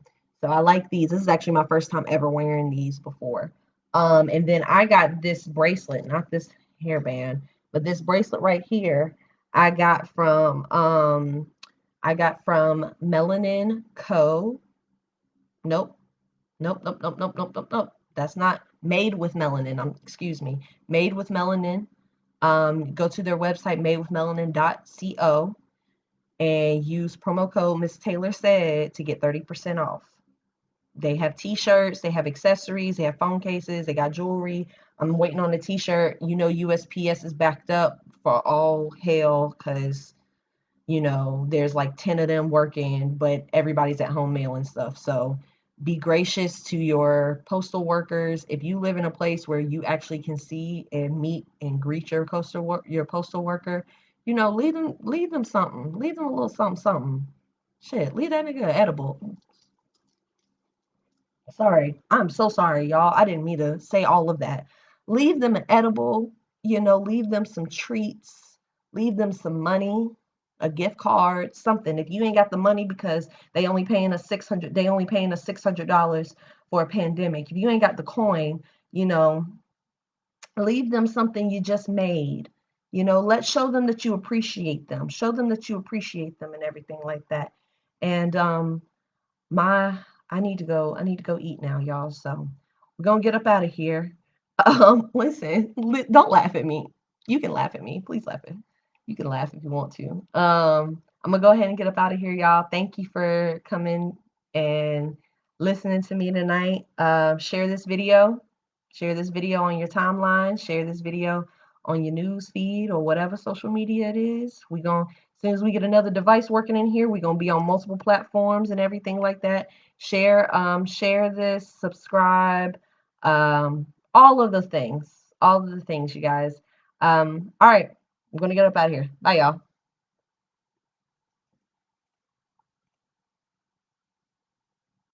So I like these. This is actually my first time ever wearing these before. And then I got this bracelet, not this hairband, but this bracelet right here. I got from Melanin Co. Nope. Nope, nope, nope, nope, nope, nope, nope. That's not Made with Melanin. Excuse me. Made with Melanin. Go to their website, madewithmelanin.co, and use promo code MissTaylorSaid to get 30% off. They have t-shirts, they have accessories, they have phone cases, they got jewelry. I'm waiting on the t-shirt. USPS is backed up for all hell because there's like 10 of them working, but everybody's at home mailing stuff. So be gracious to your postal workers. If you live in a place where you actually can see and meet and greet your postal worker, leave them something. Leave them a little something, something. Shit, leave that nigga edible. Sorry. I'm so sorry, y'all. I didn't mean to say all of that. Leave them an edible, leave them some treats, leave them some money, a gift card, something. If you ain't got the money because they only paying us $600 for a pandemic. If you ain't got the coin, you know, leave them something you just made. Let's show them that you appreciate them. Show them that you appreciate them and everything like that. And my I need to go eat now, y'all. So we're gonna get up out of here. Listen, don't laugh at me. You can laugh at me. Please laugh at. You can laugh if you want to. I'm gonna go ahead and get up out of here, y'all. Thank you for coming and listening to me tonight. Share this video. Share this video on your timeline. Share this video on your news feed or whatever social media it is. As soon as we get another device working in here, we're gonna be on multiple platforms and everything like that. Share this, subscribe, all of the things, you guys. All right, I'm gonna get up out of here. Bye, y'all.